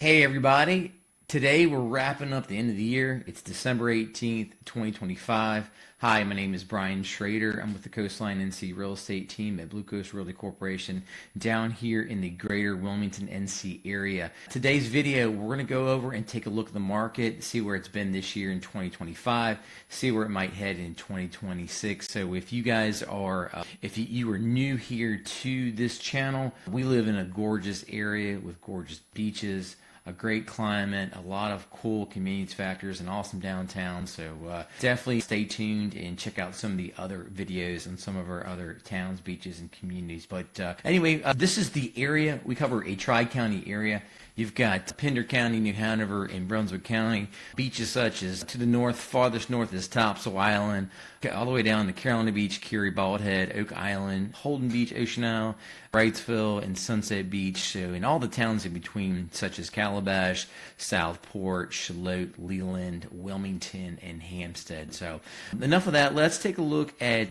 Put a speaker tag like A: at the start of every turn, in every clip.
A: Hey everybody, today we're wrapping up the end of the year. It's December 18th, 2025. Hi, my name is Brian Schrader. I'm with the Coastline NC Real Estate team at BlueCoast Realty Corporation down here in the greater Wilmington, NC area. Today's video, we're going to go over and take a look at the market, see where it's been this year in 2025, see where it might head in 2026. So if you guys are, if you are new here to this channel, we live in a gorgeous area with gorgeous beaches, a great climate, a lot of cool convenience factors, and awesome downtown. So definitely stay tuned and check out some of the other videos on some of our other towns, beaches, and communities. But anyway, this is the area. We cover a tri-county area. You've got Pender County, New Hanover, and Brunswick County. Beaches such as to the north, farthest north is Topsail Island, all the way down to Carolina Beach, Curie, Bald Head, Oak Island, Holden Beach, Ocean Isle, Wrightsville, and Sunset Beach. So in all the towns in between, such as Calabash, Southport, Charlotte, Leland, Wilmington, and Hampstead. So enough of that. Let's take a look at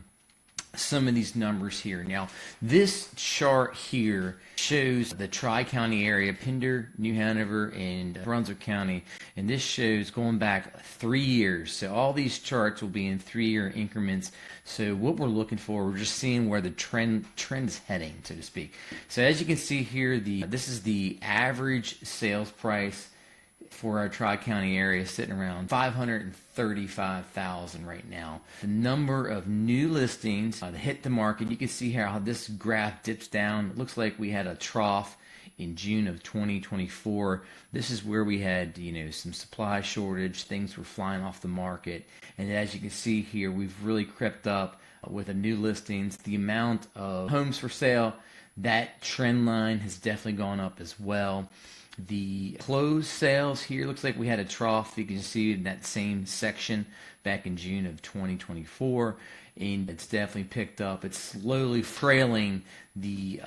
A: some of these numbers here. Now, this chart here shows the Tri-County area, Pender, New Hanover, and Brunswick County, and this shows going back 3 years. So all these charts will be in 3-year increments. So what we're looking for, we're just seeing where the trend is heading, so to speak. So as you can see here, this is the average sales price for our Tri-County area, sitting around $535,000 right now. The number of new listings that hit the market, you can see here how this graph dips down. It looks like we had a trough in June of 2024. This is where we had, some supply shortage. Things were flying off the market. And as you can see here, we've really crept up with the new listings. The amount of homes for sale, that trend line has definitely gone up as well. The closed sales here, looks like we had a trough. You can see in that same section back in June of 2024, and it's definitely picked up. It's slowly trailing the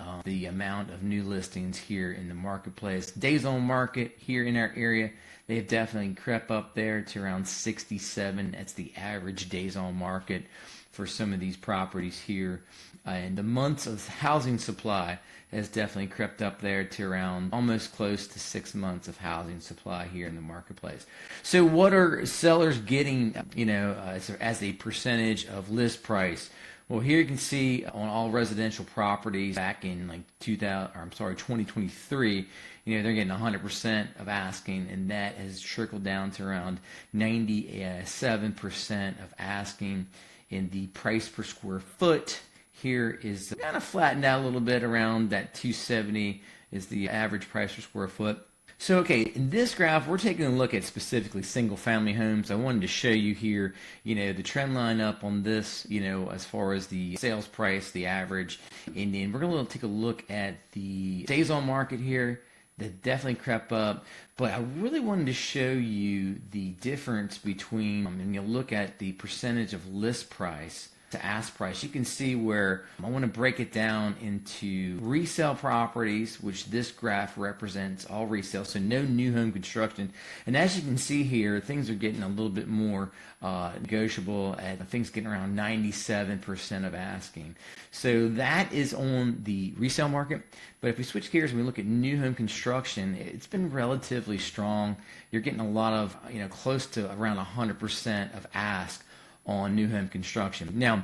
A: amount of new listings here in the marketplace. Days on market here in our area, they've definitely crept up there to around 67. That's the average days on market for some of these properties here. And the months of housing supply has definitely crept up there to around almost close to 6 months of housing supply here in the marketplace. So what are sellers getting, as a percentage of list price? Well, here you can see on all residential properties back in 2023, they're getting 100% of asking, and that has trickled down to around 97% of asking. In the price per square foot here is kind of flattened out a little bit around that 270 is the average price per square foot. So, okay, in this graph, we're taking a look at specifically single-family homes. I wanted to show you here, the trend line up on this, as far as the sales price, the average. And then we're going to take a look at the days on market here. That definitely crept up, but I really wanted to show you the difference between, and you look at the percentage of list price to ask price. You can see where I want to break it down into resale properties, which this graph represents all resale, so no new home construction. And as you can see here, things are getting a little bit more negotiable at things getting around 97% of asking. So that is on the resale market. But if we switch gears and we look at new home construction, it's been relatively strong. You're getting a lot of, close to around 100% of ask on new home construction. Now,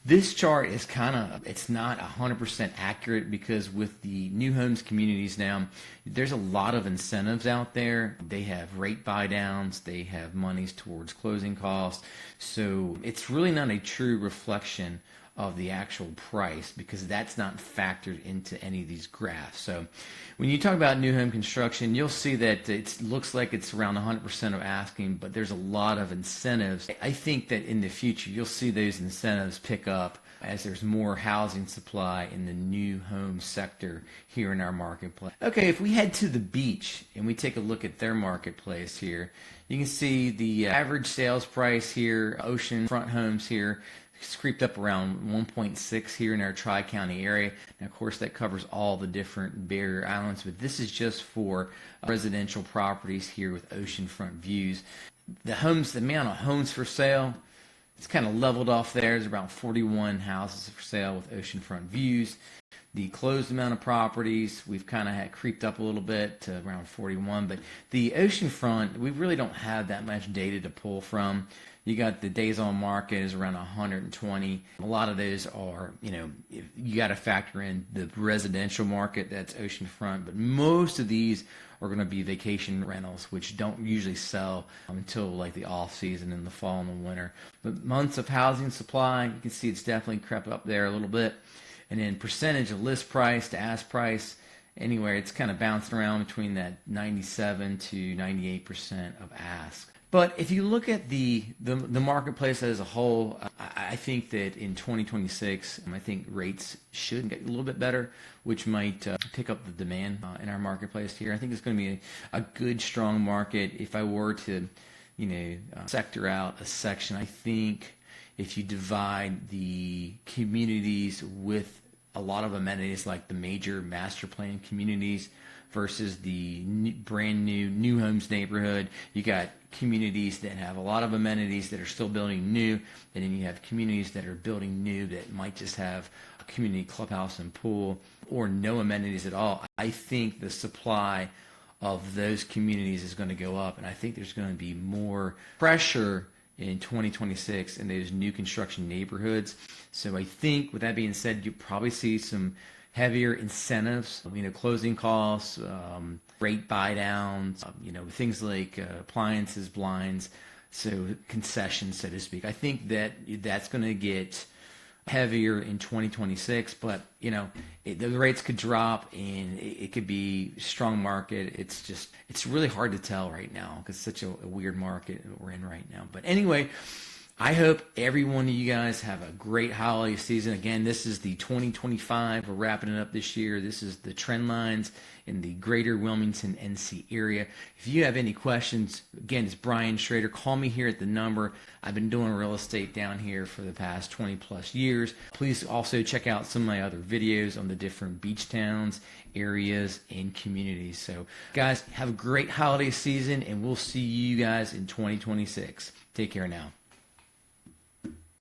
A: this chart is it's not 100% accurate because with the new homes communities now, there's a lot of incentives out there. They have rate buy downs, they have monies towards closing costs. So it's really not a true reflection of the actual price because that's not factored into any of these graphs. So when you talk about new home construction, you'll see that it looks like it's around 100% of asking, but there's a lot of incentives. I think that in the future you'll see those incentives pick up as there's more housing supply in the new home sector here in our marketplace. Okay, if we head to the beach and we take a look at their marketplace here, you can see the average sales price here, ocean front homes here, it's creeped up around 1.6 here in our Tri-County area. And of course, that covers all the different barrier islands, but this is just for residential properties here with oceanfront views. The amount of homes for sale, it's kind of leveled off there. There's about 41 houses for sale with oceanfront views. the closed amount of properties, we've kind of had creeped up a little bit to around 41, but the oceanfront, we really don't have that much data to pull from. You got the days on market is around 120. A lot of those are, you got to factor in the residential market that's oceanfront, but most of these are going to be vacation rentals, which don't usually sell until like the off season in the fall and the winter. But months of housing supply, you can see it's definitely crept up there a little bit. And then percentage of list price to ask price, anywhere it's kind of bouncing around between that 97 to 98% of ask. But if you look at the marketplace as a whole, I think that in 2026, I think rates should get a little bit better, which might pick up the demand in our marketplace here. I think it's going to be a good, strong market. If I were to, sector out a section, I think if you divide the communities with a lot of amenities like the major master plan communities versus the brand new homes neighborhood, you got communities that have a lot of amenities that are still building new, and then you have communities that are building new that might just have a community clubhouse and pool or no amenities at all. I think the supply of those communities is going to go up, and I think there's going to be more pressure in 2026 in those new construction neighborhoods. So I think with that being said, you probably see some heavier incentives, closing costs, rate buy downs, things like appliances, blinds, so concessions, so to speak. I think that that's going to get heavier in 2026, but the rates could drop and it could be a strong market. It's really hard to tell right now because it's such a weird market that we're in right now. But anyway, I hope every one of you guys have a great holiday season. Again, this is the 2025. We're wrapping it up this year. This is the trend lines in the greater Wilmington, NC area. If you have any questions, again, it's Brian Schrader. Call me here at the number. I've been doing real estate down here for the past 20 plus years. Please also check out some of my other videos on the different beach towns, areas, and communities. So guys, have a great holiday season, and we'll see you guys in 2026. Take care now.